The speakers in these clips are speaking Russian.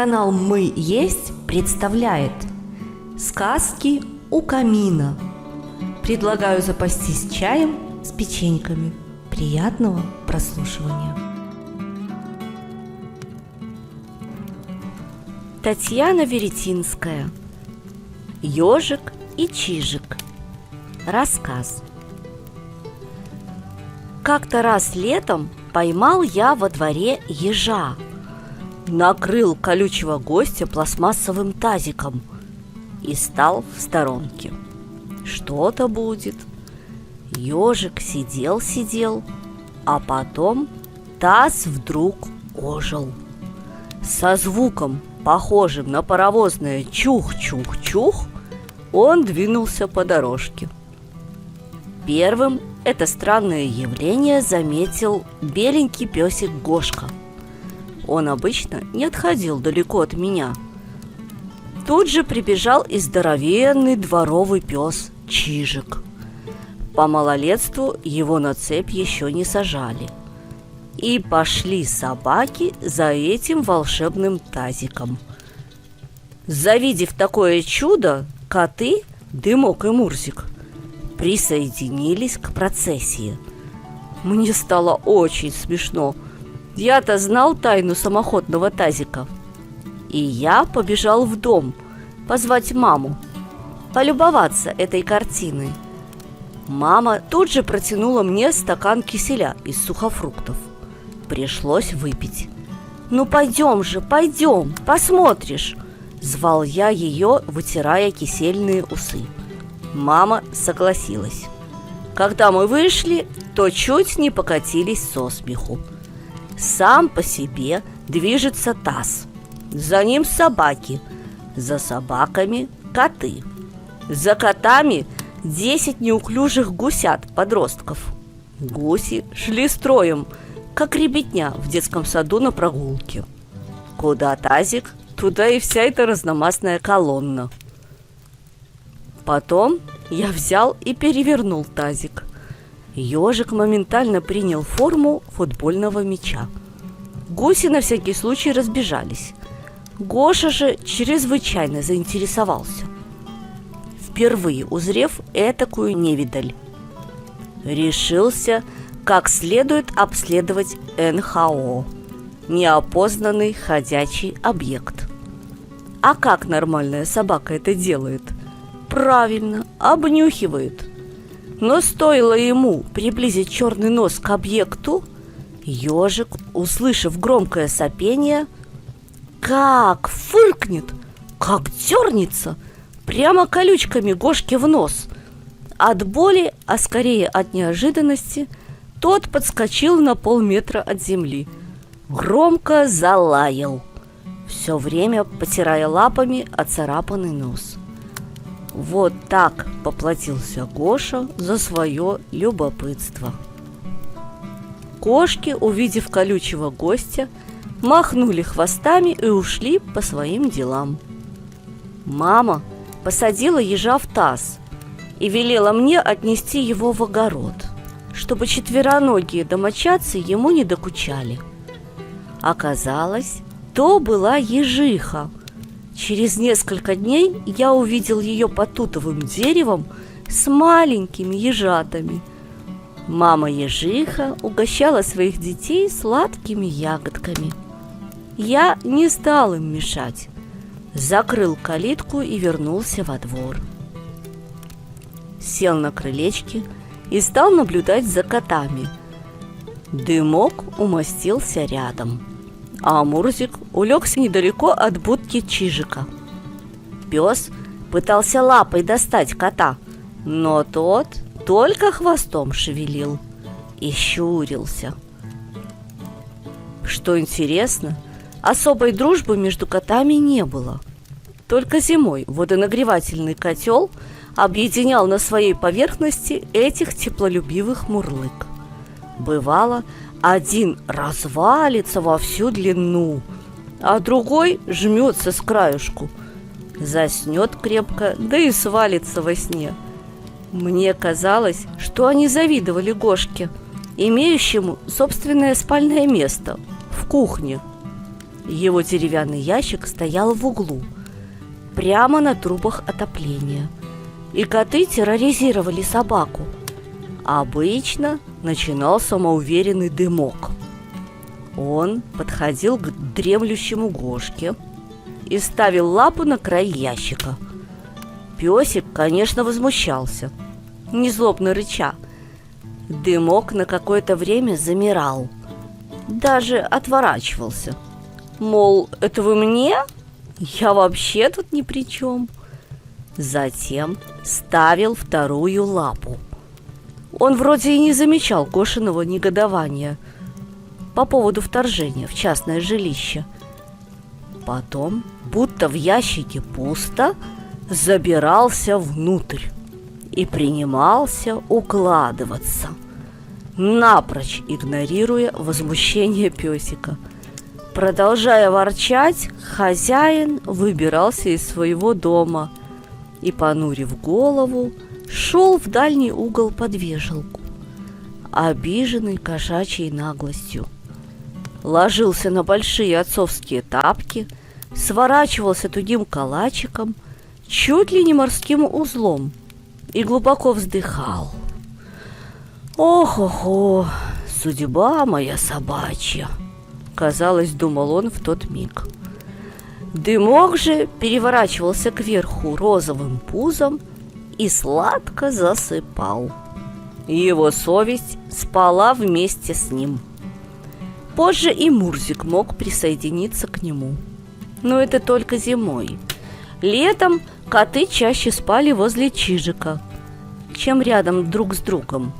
Канал «Мы есть» представляет сказки у камина. Предлагаю запастись чаем с печеньками. Приятного прослушивания. Татьяна Веретинская. Ёжик и Чижик. Рассказ. Как-то раз летом поймал я во дворе ежа. Накрыл колючего гостя пластмассовым тазиком и стал в сторонке. Что-то будет. Ёжик сидел, а потом таз вдруг ожил. Со звуком, похожим на паровозное чух-чух-чух, он двинулся по дорожке. Первым это странное явление заметил беленький песик Гошка. Он обычно не отходил далеко от меня. Тут же прибежал и здоровенный дворовый пес Чижик. По малолетству его на цепь еще не сажали. И пошли собаки за этим волшебным тазиком. Завидев такое чудо, коты, Дымок и Мурзик, присоединились к процессии. Мне стало очень смешно. Я-то знал тайну самоходного тазика. И я побежал в дом позвать маму, полюбоваться этой картиной. Мама тут же протянула мне стакан киселя из сухофруктов. Пришлось выпить. «Ну пойдем же, пойдем, посмотришь!» Звал я ее, вытирая кисельные усы. Мама согласилась. Когда мы вышли, то чуть не покатились со смеху. Сам по себе движется таз. За ним собаки, за собаками коты. За котами 10 неуклюжих гусят-подростков. Гуси шли строем, как ребятня в детском саду на прогулке. Куда тазик, туда и вся эта разномастная колонна. Потом я взял и перевернул тазик. Ёжик моментально принял форму футбольного мяча. Гуси на всякий случай разбежались. Гоша же чрезвычайно заинтересовался, впервые узрев этакую невидаль. Решился как следует обследовать НХО, неопознанный ходячий объект. А как нормальная собака это делает? Правильно, обнюхивает. Но стоило ему приблизить черный нос к объекту, ёжик, услышав громкое сопение, как фыркнет, как дернется, прямо колючками Гошке в нос. От боли, а скорее от неожиданности, тот подскочил на полметра от земли. Громко залаял, все время потирая лапами оцарапанный нос. Вот так поплатился Гоша за свое любопытство. Кошки, увидев колючего гостя, махнули хвостами и ушли по своим делам. Мама посадила ежа в таз и велела мне отнести его в огород, чтобы четвероногие домочадцы ему не докучали. Оказалось, то была ежиха. Через несколько дней я увидел ее под тутовым деревом с маленькими ежатами. Мама-ежиха угощала своих детей сладкими ягодками. Я не стал им мешать, закрыл калитку и вернулся во двор. Сел на крылечке и стал наблюдать за котами. Дымок умостился рядом, а Мурзик улегся недалеко от будки Чижика. Пес пытался лапой достать кота, но тот только хвостом шевелил и щурился. Что интересно, особой дружбы между котами не было. Только зимой водонагревательный котел объединял на своей поверхности этих теплолюбивых мурлык. Бывало, один развалится во всю длину, а другой жмется с краюшку, заснет крепко, да и свалится во сне. Мне казалось, что они завидовали Гошке, имеющему собственное спальное место в кухне. Его деревянный ящик стоял в углу, прямо на трубах отопления, и коты терроризировали собаку. Обычно начинал самоуверенный Дымок. Он подходил к дремлющему Гошке и ставил лапу на край ящика. Песик, конечно, возмущался, незлобно рыча. Дымок на какое-то время замирал, даже отворачивался. Мол, это вы мне? Я вообще тут ни при чем. Затем ставил вторую лапу. Он вроде и не замечал Гошиного негодования по поводу вторжения в частное жилище. Потом, будто в ящике пусто, забирался внутрь и принимался укладываться, напрочь игнорируя возмущение песика. Продолжая ворчать, хозяин выбирался из своего дома и, понурив голову, шел в дальний угол под вешалку, обиженный кошачьей наглостью. Ложился на большие отцовские тапки, сворачивался тугим калачиком, чуть ли не морским узлом, и глубоко вздыхал. «Ох-охо, судьба моя собачья!» казалось, думал он в тот миг. Дымок же переворачивался кверху розовым пузом и сладко засыпал. Его совесть спала вместе с ним. Позже и Мурзик мог присоединиться к нему, но это только зимой. Летом коты чаще спали возле Чижика, чем рядом друг с другом.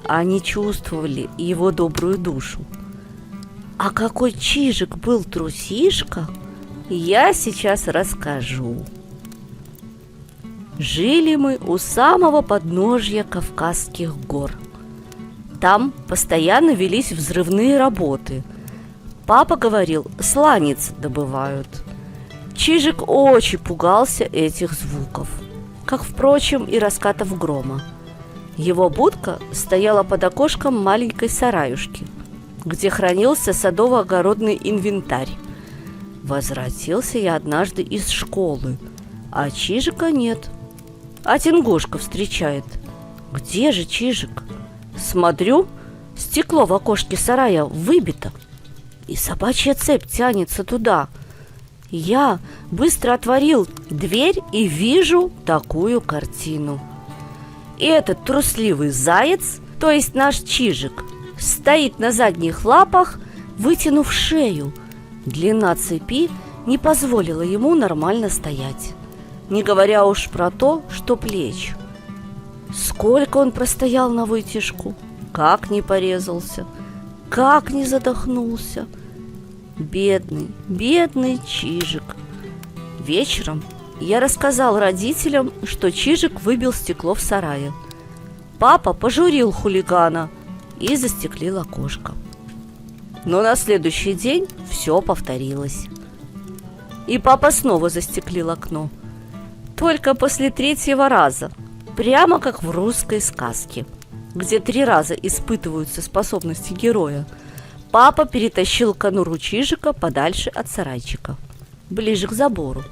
Они чувствовали его добрую душу. А какой Чижик был трусишка, я сейчас расскажу. Жили мы у самого подножья Кавказских гор. Там постоянно велись взрывные работы. Папа говорил, сланец добывают. Чижик очень пугался этих звуков, как, впрочем, и раскатов грома. Его будка стояла под окошком маленькой сараюшки, где хранился садово-огородный инвентарь. Возвратился я однажды из школы, а Чижика нет. Отец Гошка встречает. Где же Чижик? Смотрю, стекло в окошке сарая выбито, и собачья цепь тянется туда. Я быстро отворил дверь и вижу такую картину. И этот трусливый заяц, то есть наш Чижик, стоит на задних лапах, вытянув шею. Длина цепи не позволила ему нормально стоять, не говоря уж про то, что плеч. Сколько он простоял на вытяжку, как не порезался, как не задохнулся. Бедный, бедный Чижик. Вечером я рассказал родителям, что Чижик выбил стекло в сарае. Папа пожурил хулигана и застеклил окошко. Но на следующий день все повторилось. И папа снова застеклил окно. Только после 3-го раза, прямо как в русской сказке, где 3 раза испытываются способности героя, папа перетащил конуру Чижика подальше от сарайчика, ближе к забору,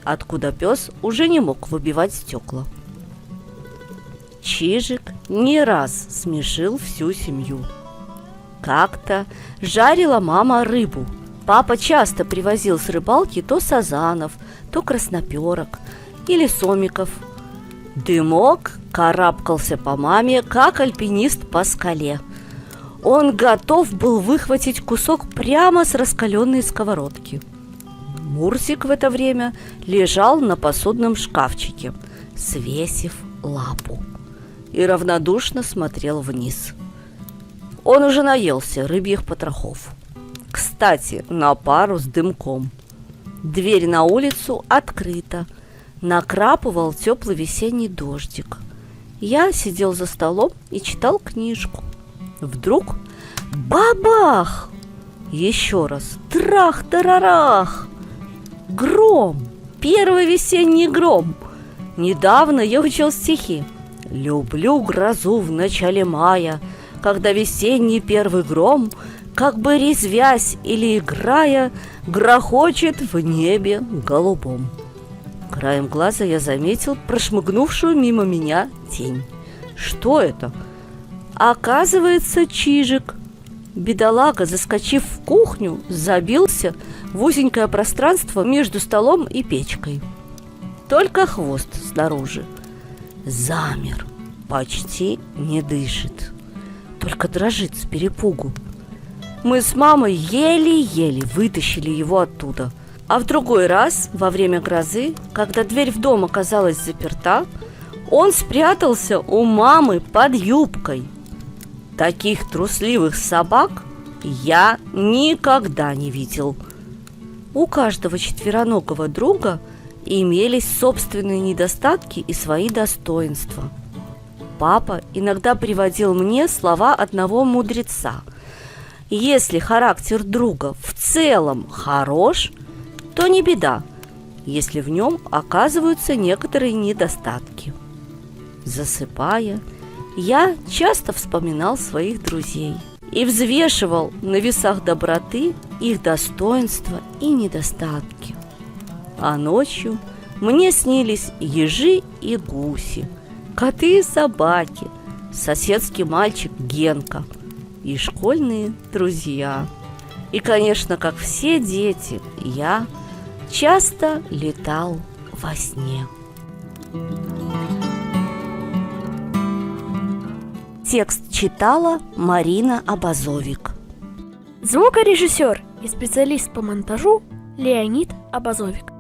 откуда пес уже не мог выбивать стекла. Чижик не раз смешил всю семью. Как-то жарила мама рыбу. Папа часто привозил с рыбалки то сазанов, то красноперок или сомиков. Дымок карабкался по маме, как альпинист по скале. Он готов был выхватить кусок прямо с раскаленной сковородки. Мурзик в это время лежал на посудном шкафчике, свесив лапу, и равнодушно смотрел вниз. Он уже наелся рыбьих потрохов. Кстати, на пару с Дымком. Дверь на улицу открыта. Накрапывал теплый весенний дождик. Я сидел за столом и читал книжку. Вдруг бабах! Еще раз трах-тарарах! Гром! Первый весенний гром! Недавно я учил стихи. Люблю грозу в начале мая, когда весенний первый гром как бы резвясь или играя, грохочет в небе голубом. Краем глаза я заметил прошмыгнувшую мимо меня тень. Что это? Оказывается, Чижик. Бедолага, заскочив в кухню, забился в узенькое пространство между столом и печкой. Только хвост снаружи. Замер, почти не дышит, только дрожит с перепугу. Мы с мамой еле-еле вытащили его оттуда. А в другой раз, во время грозы, когда дверь в дом оказалась заперта, он спрятался у мамы под юбкой. Таких трусливых собак я никогда не видел. У каждого четвероногого друга имелись собственные недостатки и свои достоинства. Папа иногда приводил мне слова одного мудреца. Если характер друга в целом хорош, то не беда, если в нем оказываются некоторые недостатки. Засыпая, я часто вспоминал своих друзей и взвешивал на весах доброты их достоинства и недостатки. А ночью мне снились ежи и гуси, коты и собаки, соседский мальчик Генка и школьные друзья. И, конечно, как все дети, я часто летал во сне. Текст читала Марина Абазовик. Звукорежиссер и специалист по монтажу Леонид Абазовик.